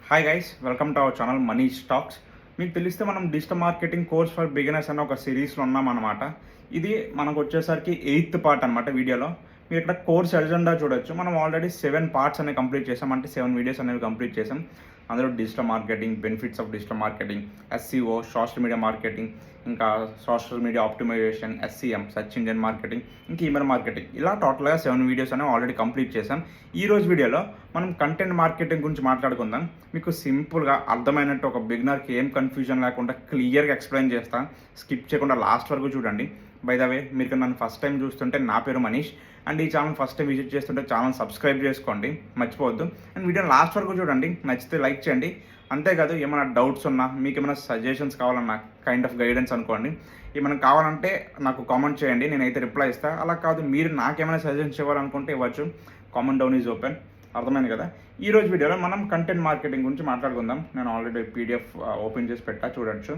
Hi guys, welcome to our channel Manish talks. మీకు తెలిస్తే మనం digital marketing course for beginners అనే ఒక సిరీస్లో ఉన్నామన్నమాట. ఇది మనకు వచ్చేసరికి 8th పార్ట్ అనమాట. వీడియోలో మీరు ఇక్కడ కోర్స్ ఎజెండా చూడొచ్చు. మనం ఆల్రెడీ 7 పార్ట్స్ అనేవి కంప్లీట్ చేసాం, అంటే 7 వీడియోస్ అనేవి కంప్లీట్ చేసాం. అందులో digital marketing, benefits of digital marketing, SEO, social media marketing, ఇంకా social media optimisation, SEM, search engine marketing, ఇంకా ఈమెయిల్ మార్కెటింగ్, ఇలా టోటల్గా 7 వీడియోస్ అనేవి ఆల్రెడీ కంప్లీట్ చేసాం. ఈ రోజు వీడియోలో మనం కంటెంట్ మార్కెటింగ్ గురించి మాట్లాడుకుందాం. మీకు సింపుల్గా అర్థమైనట్టు ఒక బిగినర్కి ఏం కన్ఫ్యూజన్ లేకుండా క్లియర్గా ఎక్స్ప్లెయిన్ చేస్తాను. స్కిప్ చేయకుండా లాస్ట్ వరకు చూడండి. బై ద వే, మీరు నన్ను ఫస్ట్ టైం చూస్తుంటే నా పేరు మనీష్, అండ్ ఈ ఛానల్ ఫస్ట్ టైం విజిట్ చేస్తుంటే ఛానల్ సబ్స్క్రైబ్ చేసుకోండి, మర్చిపోవద్దు. అండ్ వీడియో లాస్ట్ వరకు చూడండి, నచ్చితే లైక్ చేయండి. అంతేకాదు, ఏమైనా డౌట్స్ ఉన్నా, మీకు ఏమైనా సజెషన్స్ కావాలన్నా, కైండ్ ఆఫ్ గైడెన్స్ అనుకోండి, ఏమైనా కావాలంటే నాకు కామెంట్ చేయండి, నేనైతే రిప్లై ఇస్తాను. అలా కాదు, మీరు నాకేమైనా సజెషన్స్ ఇవ్వాలనుకుంటే ఇవ్వచ్చు. Comment down is open. అర్థమైంది కదా? ఈ రోజు వీడియోలో మనం కంటెంట్ మార్కెటింగ్ గురించి మాట్లాడుకుందాం. నేను ఆల్రెడీ పీడిఎఫ్ ఓపెన్ చేసి పెట్టా, చూడొచ్చు.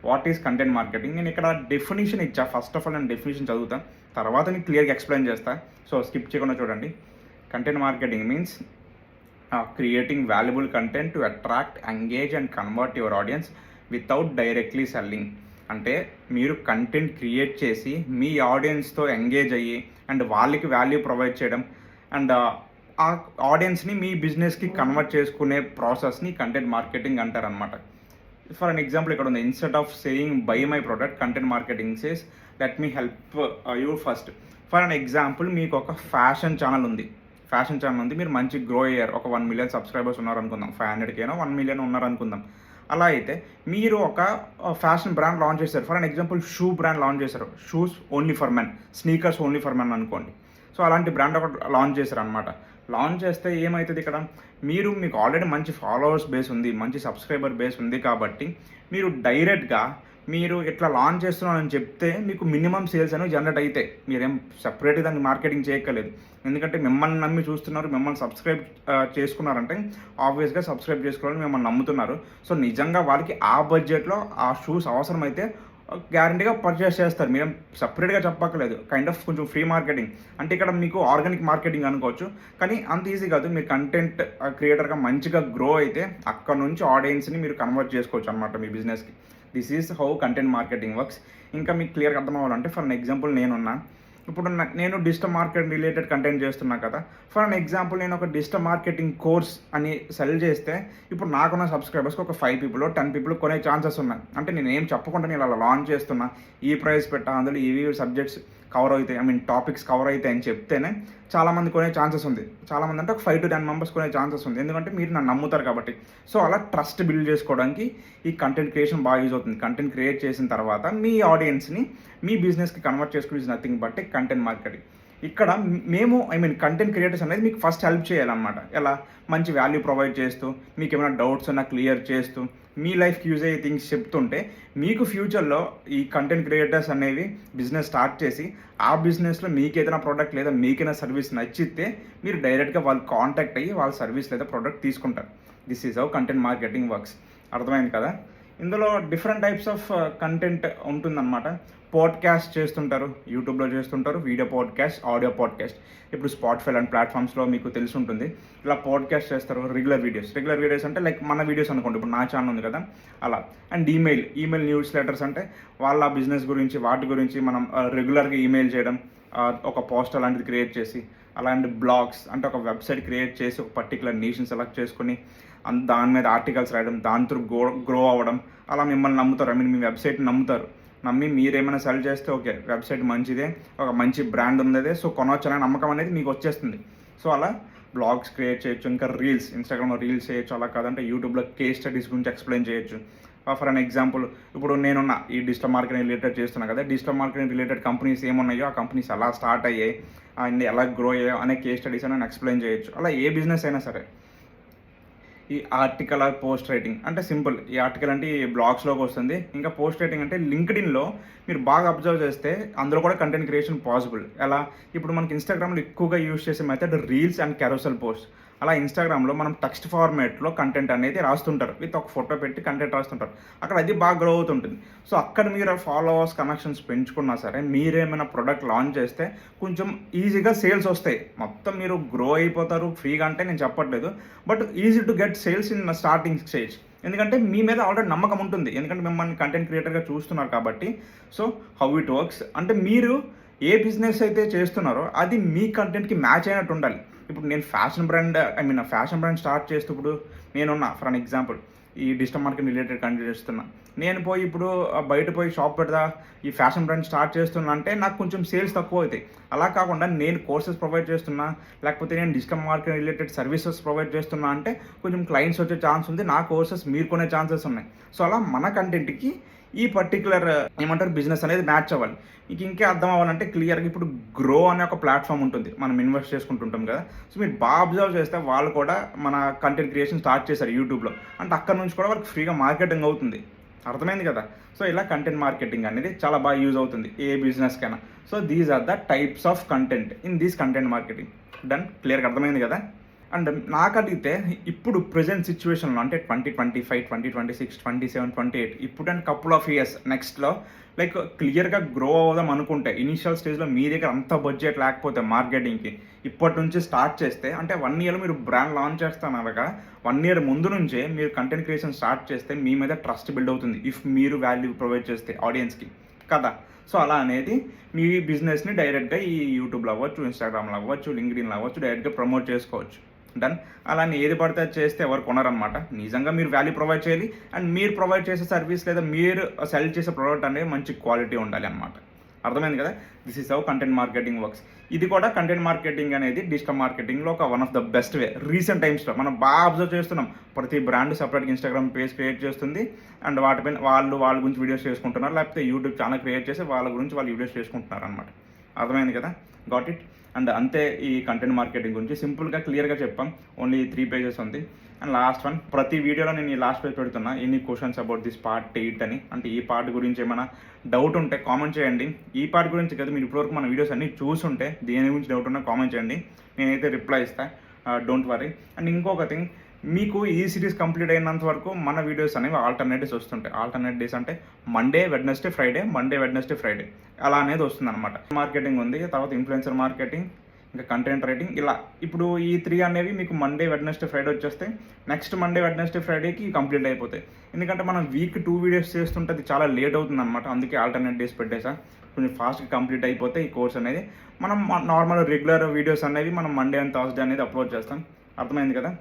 What is content marketing? నేను ఇక్కడ డెఫినేషన్ ఇచ్చా. ఫస్ట్ ఆఫ్ ఆల్ నేను డెఫినేషన్ చదువుతాను, తర్వాత నేను క్లియర్గా ఎక్స్ప్లెయిన్ చేస్తాను. సో స్కిప్ చేయకుండా చూడండి. Content marketing means creating valuable content to attract, engage and convert your audience without directly selling. అంటే మీరు కంటెంట్ క్రియేట్ చేసి మీ ఆడియన్స్తో ఎంగేజ్ అయ్యి అండ్ వాళ్ళకి వాల్యూ ప్రొవైడ్ చేయడం అండ్ ఆ ఆడియన్స్ని మీ బిజినెస్కి కన్వర్ట్ చేసుకునే ప్రాసెస్ని కంటెంట్ మార్కెటింగ్ అంటారనమాట. ఫర్ అన్ ఎగ్జాంపుల్ ఇక్కడ ఉంది, instead of saying by my product, content marketing says let me help you first. For an example, మీకు ఒక ఫ్యాషన్ ఛానల్ ఉంది, మీరు మంచి గ్రో అయ్యారు, ఒక 1 million సబ్స్క్రైబర్స్ ఉన్నారనుకుందాం, 500Kనో 1 million ఉన్నారనుకుందాం. అలా అయితే మీరు ఒక ఫ్యాషన్ బ్రాండ్ లాంచ్ చేశారు. For an example, shoe brand launch చేశారు, shoes only for men, sneakers only for men అనుకోండి. సో అలాంటి బ్రాండ్ ఒకటి లాంచ్ చేశారు అనమాట. లాంచ్ చేస్తే ఏమవుతుంది, ఇక్కడ మీకు ఆల్రెడీ మంచి ఫాలోవర్స్ బేస్ ఉంది, మంచి సబ్స్క్రైబర్ బేస్ ఉంది. కాబట్టి మీరు డైరెక్ట్గా మీరు ఇట్లా లాంచ్ చేస్తున్నారని చెప్తే మీకు మినిమం సేల్స్ అనేవి జనరేట్ అయితే, మీరేం సపరేట్గా దాన్ని మార్కెటింగ్ చేయక్కర్లేదు. ఎందుకంటే మిమ్మల్ని నమ్మి చూస్తున్నారు, మిమ్మల్ని సబ్స్క్రైబ్ చేసుకున్నారంటే ఆబ్వియస్గా సబ్స్క్రైబ్ చేసుకోవాలని మిమ్మల్ని నమ్ముతున్నారు. సో నిజంగా వాళ్ళకి ఆ బడ్జెట్లో ఆ షూస్ అవసరమైతే గ్యారంటీగా పర్చేస్ చేస్తారు. మీరేం సపరేట్గా చెప్పక్కర్లేదు. కైండ్ ఆఫ్ కొంచెం ఫ్రీ మార్కెటింగ్ అంటే ఇక్కడ మీకు ఆర్గానిక్ మార్కెటింగ్ అనుకోవచ్చు. కానీ అంత ఈజీ కాదు. మీరు కంటెంట్ క్రియేటర్గా మంచిగా గ్రో అయితే అక్కడ నుంచి ఆడియన్స్ని మీరు కన్వర్ట్ చేసుకోవచ్చు అనమాట మీ బిజినెస్కి. This is how content marketing works. ఇంకా మీకు క్లియర్గా అర్థం అవ్వాలంటే, ఫర్ అన్ ఎగ్జాంపుల్ ఇప్పుడు నేను డిజిటల్ మార్కెటింగ్ రిలేటెడ్ కంటెంట్ చేస్తున్నా కదా. ఫర్ అన్ ఎగ్జాంపుల్, నేను ఒక డిజిటల్ మార్కెటింగ్ కోర్స్ అని సెల్ చేస్తే ఇప్పుడు నాకున్న సబ్స్క్రైబర్స్కి ఒక 5 people 10 people కొనే ఛాన్సెస్ ఉన్నాయి. అంటే నేను ఏం చెప్పకుండా నేను అలా లాంచ్ చేస్తున్నా, ఈ ప్రైస్ పెట్టా, అందులో ఇవి సబ్జెక్ట్స్ కవర్ అవుతాయి, టాపిక్స్ కవర్ అవుతాయి అని చెప్తేనే చాలామంది కొనే ఛాన్సెస్ ఉంది. చాలామంది అంటే ఒక 5 to 10 members కొనే ఛాన్సెస్ ఉంది. ఎందుకంటే మీరు నన్ను నమ్ముతారు కాబట్టి. సో అలా ట్రస్ట్ బిల్డ్ చేసుకోవడానికి ఈ కంటెంట్ క్రియేషన్ బాగా యూజ్ అవుతుంది. కంటెంట్ క్రియేట్ చేసిన తర్వాత మీ ఆడియన్స్ని మీ బిజినెస్కి కన్వర్ట్ చేసుకుని నథింగ్ బట్ కంటెంట్ మార్కెటింగ్. ఇక్కడ మేము కంటెంట్ క్రియేటర్స్ అనేది మీకు ఫస్ట్ హెల్ప్ చేయాలన్నమాట. ఎలా? మంచి వాల్యూ ప్రొవైడ్ చేస్తూ, మీకు ఏమైనా డౌట్స్ ఉన్నా క్లియర్ చేస్తూ, మీ లైఫ్కి యూజ్ అయ్యే థింగ్స్ చెప్తుంటే, మీకు ఫ్యూచర్లో ఈ కంటెంట్ క్రియేటర్స్ అనేవి బిజినెస్ స్టార్ట్ చేసి ఆ బిజినెస్లో మీకు ఏదైనా ప్రోడక్ట్ లేదా మీకైనా సర్వీస్ నచ్చితే మీరు డైరెక్ట్గా వాళ్ళు కాంటాక్ట్ అయ్యి వాళ్ళ సర్వీస్ లేదా ప్రోడక్ట్ తీసుకుంటారు. This is how content marketing works. అర్థమైంది కదా? ఇందులో డిఫరెంట్ టైప్స్ ఆఫ్ కంటెంట్ ఉంటుందన్నమాట. పాడ్కాస్ట్ చేస్తుంటారు, యూట్యూబ్లో చేస్తుంటారు, వీడియో పాడ్కాస్ట్, ఆడియో పాడ్కాస్ట్. ఇప్పుడు స్పాటిఫై అండ్ ప్లాట్ఫామ్స్లో మీకు తెలిసి ఉంటుంది. ఇలా పాడ్కాస్ట్ చేస్తారు. రెగ్యులర్ వీడియోస్ అంటే లైక్ మన వీడియోస్ అనుకోండి, ఇప్పుడు నా ఛానల్ ఉంది కదా అలా. అండ్ ఈమెయిల్ న్యూస్ లెటర్స్ అంటే వాళ్ళ బిజినెస్ గురించి వాటి గురించి మనం రెగ్యులర్గా ఈమెయిల్ చేయడం, ఒక పోస్ట్ అలాంటిది క్రియేట్ చేసి. అలాంటి బ్లాగ్స్ అంటే ఒక వెబ్సైట్ క్రియేట్ చేసి ఒక పర్టికులర్ నీష్ని సెలెక్ట్ చేసుకుని దాని మీద ఆర్టికల్స్ రాయడం, దాని త్రూ గ్రో అవ్వడం. అలా మిమ్మల్ని నమ్ముతారు, మీ వెబ్సైట్ని నమ్ముతారు. నమ్మి మీరేమైనా సెల్ చేస్తే ఓకే, వెబ్సైట్ మంచిదే, ఒక మంచి బ్రాండ్ ఉన్నదే, సో కొనవచ్చు అనే నమ్మకం అనేది మీకు వచ్చేస్తుంది. సో అలా బ్లాగ్స్ క్రియేట్ చేయొచ్చు. ఇంకా రీల్స్, ఇన్స్టాగ్రామ్లో రీల్స్ చేయొచ్చు. అలా కాదంటే యూట్యూబ్లో కేస్ స్టడీస్ గురించి ఎక్స్ప్లెయిన్ చేయొచ్చు. ఫర్ అన్ ఎగ్జాంపుల్, ఇప్పుడు నేనున్న ఈ డిజిటల్ మార్కెటింగ్ రిలేటెడ్ చేస్తున్నా కదా, డిజిటల్ మార్కెటింగ్ రిలేటెడ్ కంపెనీస్ ఏమున్నాయో ఆ కంపెనీస్ ఎలా స్టార్ట్ అయ్యాయి అండ్ ఎలా గ్రో అయ్యాయో అనే కేస్ స్టడీస్ అని నేను ఎక్స్ప్లెయిన్ చేయొచ్చు. అలా ఏ బిజినెస్ అయినా సరే. ఈ ఆర్టికల్ ఆర్ పోస్ట్ రైటింగ్ అంటే సింపుల్. ఈ ఆర్టికల్ అంటే ఈ బ్లాగ్స్లోకి వస్తుంది. ఇంకా పోస్ట్ రైటింగ్ అంటే లింక్డ్ఇన్లో మీరు బాగా అబ్జర్వ్ చేస్తే అందులో కూడా కంటెంట్ క్రియేషన్ పాసిబుల్. ఎలా? ఇప్పుడు మనకి ఇన్స్టాగ్రామ్లో ఎక్కువగా యూజ్ చేసే method reels and carousel post. అలా ఇన్స్టాగ్రామ్లో మనం టెక్స్ట్ ఫార్మేట్లో కంటెంట్ అనేది రాస్తుంటారు, విత్ ఒక ఫోటో పెట్టి కంటెంట్ రాస్తుంటారు. అక్కడ అది బాగా గ్రో అవుతుంటుంది. సో అక్కడ మీరు ఫాలోవర్స్ కనెక్షన్స్ పెంచుకున్నా సరే, మీరేమైనా ప్రొడక్ట్ లాంచ్ చేస్తే కొంచెం ఈజీగా సేల్స్ వస్తాయి. మొత్తం మీరు గ్రో అయిపోతారు ఫ్రీగా అంటే నేను చెప్పట్లేదు, but easy to get sales in starting stage. ఎందుకంటే మీ మీద ఆల్రెడీ నమ్మకం ఉంటుంది, ఎందుకంటే మిమ్మల్ని కంటెంట్ క్రియేటర్గా చూస్తున్నారు కాబట్టి. సో హౌ ఇట్ వర్క్స్ అంటే, మీరు ఏ బిజినెస్ అయితే చేస్తున్నారో అది మీ కంటెంట్కి మ్యాచ్ అయినట్టు ఉండాలి. ఇప్పుడు నేను ఫ్యాషన్ బ్రాండ్ స్టార్ట్ చేసేటప్పుడు నేనున్నా, ఫర్ అన్ ఎగ్జాంపుల్ ఈ డిజిటల్ మార్కెట్ రిలేటెడ్ కంటెంట్ చేస్తున్నా. నేను పోయి ఇప్పుడు బయట పోయి షాప్ పెడతా, ఈ ఫ్యాషన్ బ్రాండ్ స్టార్ట్ చేస్తున్నా అంటే నాకు కొంచెం సేల్స్ తక్కువ అవుతాయి. అలా కాకుండా నేను కోర్సెస్ ప్రొవైడ్ చేస్తున్నా, లేకపోతే నేను digital market related services provide చేస్తున్నా అంటే కొంచెం క్లయింట్స్ వచ్చే ఛాన్స్ ఉంది, నా కోర్సెస్ మీరు కొనే ఛాన్సెస్ ఉన్నాయి. సో అలా మన కంటెంట్కి ఈ పర్టికులర్ బిజినెస్ అనేది మ్యాచ్ అవ్వాలి. మీకు ఇంకే అర్థం అవ్వాలంటే క్లియర్గా ఇప్పుడు గ్రో అనే ఒక ప్లాట్ఫామ్ ఉంటుంది, మనం ఇన్వెస్ట్ చేసుకుంటుంటాం కదా. సో మీరు బాగా అబ్జర్వ్ చేస్తే వాళ్ళు కూడా మన కంటెంట్ క్రియేషన్ స్టార్ట్ చేశారు యూట్యూబ్లో, అంటే అక్కడ నుంచి కూడా వాళ్ళకి ఫ్రీగా మార్కెటింగ్ అవుతుంది. అర్థమైంది కదా. సో ఇలా కంటెంట్ మార్కెటింగ్ అనేది చాలా బాగా యూజ్ అవుతుంది ఏ బిజినెస్కైనా. So these are the types of content in these content marketing. Done, క్లియర్గా అర్థమైంది కదా. అండ్ నాకు అడిగితే ఇప్పుడు ప్రజెంట్ సిచ్యువేషన్లో అంటే 2025, 2026, 27, 28 ఇప్పుడు అండ్ కపుల్ ఆఫ్ ఇయర్స్ నెక్స్ట్లో లైక్ క్లియర్గా గ్రో అవుదాం అనుకుంటే, ఇనీషియల్ స్టేజ్లో మీ దగ్గర అంత బడ్జెట్ లేకపోతే మార్కెటింగ్కి ఇప్పటి నుంచి స్టార్ట్ చేస్తే, అంటే 1 year మీరు బ్రాండ్ లాంచ్ చేస్తానగా 1 year ముందు నుంచే మీరు కంటెంట్ క్రియేషన్ స్టార్ట్ చేస్తే మీ మీద ట్రస్ట్ బిల్డ్ అవుతుంది, ఇఫ్ మీరు వాల్యూ ప్రొవైడ్ చేస్తే ఆడియన్స్కి కదా. సో అలా అనేది మీ బిజినెస్ని డైరెక్ట్గా ఈ యూట్యూబ్లో అవ్వచ్చు, ఇన్స్టాగ్రామ్లో అవ్వచ్చు, లింక్డ్ఇన్లో అవ్వచ్చు, డైరెక్ట్గా ప్రమోట్ చేసుకోవచ్చు. డన్. అలానే ఏది పడితే అది చేస్తే ఎవరు కొనరనమాట. నిజంగా మీరు వాల్యూ ప్రొవైడ్ చేయాలి, అండ్ మీరు ప్రొవైడ్ చేసే సర్వీస్ లేదా మీరు సెల్ చేసే ప్రోడక్ట్ అనేది మంచి క్వాలిటీ ఉండాలి అనమాట. అర్థమైంది కదా. This is how content marketing works. ఇది కూడా కంటెంట్ మార్కెటింగ్ అనేది డిజిటల్ మార్కెటింగ్లో ఒక one of the best way. Recent టైమ్స్లో మనం బాగా అబ్జర్వ్ చేస్తున్నాం, ప్రతి బ్రాండ్ సపరేట్గా ఇన్స్టాగ్రామ్ పేజ్ క్రియేట్ చేస్తుంది, అండ్ వాటిపైన వాళ్ళ గురించి వీడియోస్ చేసుకుంటున్నారు, లేకపోతే యూట్యూబ్ ఛానల్ క్రియేట్ చేసి వాళ్ళ గురించి వాళ్ళు వీడియోస్ చేసుకుంటున్నారు అనమాట. అర్థమైంది కదా. Got it. అండ్ అంతే ఈ కంటెంట్ మార్కెటింగ్ గురించి సింపుల్గా క్లియర్గా చెప్పాం. ఓన్లీ 3 pages ఉంది. అండ్ లాస్ట్ వన్, ప్రతి వీడియోలో నేను ఈ లాస్ట్ పేజ్ పెడుతున్నా, any questions about this part 8 అని. అంటే ఈ పార్ట్ గురించి ఏమైనా డౌట్ ఉంటే కామెంట్ చేయండి. ఈ పార్ట్ గురించి కదా, మీరు ఇప్పటివరకు మన వీడియోస్ అన్నీ చూసుంటే దేని గురించి డౌట్ ఉన్నా కామెంట్ చేయండి, నేనైతే రిప్లై ఇస్తాను. Don't worry. అండ్ ఇంకొక థింగ్, మీకు ఈ సిరీస్ కంప్లీట్ అయినంత వరకు మన వీడియోస్ అనేవి ఆల్టర్నేటివ్స్ వస్తుంటాయి. ఆల్టర్నేట్ డేస్ అంటే మండే, వెడ్నెస్డే, ఫ్రైడే అలా అనేది వస్తుంది అనమాట. మార్కెటింగ్ ఉంది, తర్వాత ఇన్ఫ్లుయెన్సర్ మార్కెటింగ్, ఇంకా కంటెంట్ రైటింగ్. ఇలా ఇప్పుడు ఈ 3 అనేవి మీకు మండే, వెడ్నెస్డే, ఫ్రైడే వచ్చేస్తే నెక్స్ట్ మండే, వెడ్నెస్డే, ఫ్రైడేకి కంప్లీట్ అయిపోతాయి. ఎందుకంటే మనం వీక్ 2 వీడియోస్ చేస్తుంటే అది చాలా లేట్ అవుతుంది అనమాట. అందుకే ఆల్టర్నేట్ డేస్ పెట్టేసా, కొంచెం ఫాస్ట్గా కంప్లీట్ అయిపోతే ఈ కోర్స్ అనేది. మనం నార్మల్ రెగ్యులర్ వీడియోస్ అనేవి మనం మండే అండ్ థర్స్డే అనేది అప్లోడ్ చేస్తాం. అర్థమైంది కదా.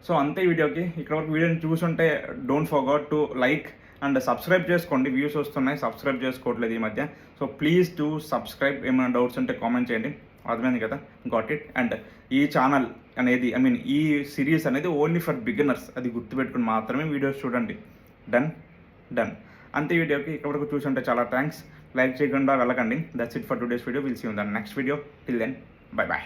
సో అంతే వీడియోకి. ఇక్కడ వరకు వీడియోని చూసుంటే don't forget to like and subscribe చేసుకోండి. వ్యూస్ వస్తున్నాయి, సబ్స్క్రైబ్ చేసుకోవట్లేదు ఈ మధ్య. So please to subscribe. ఏమైనా డౌట్స్ ఉంటే కామెంట్ చేయండి. అర్థమైంది కదా. Got it. అండ్ ఈ ఛానల్ అనేది ఈ సిరీస్ అనేది ఓన్లీ ఫర్ బిగినర్స్, అది గుర్తుపెట్టుకుని మాత్రమే వీడియోస్ చూడండి. డన్. అంతే వీడియోకి. ఇక్కడ వరకు చూసుంటే చాలా థ్యాంక్స్. లైక్ చేయకుండా వెళ్ళకండి. That's it for today's video. Will see you in the next video. Till then, by.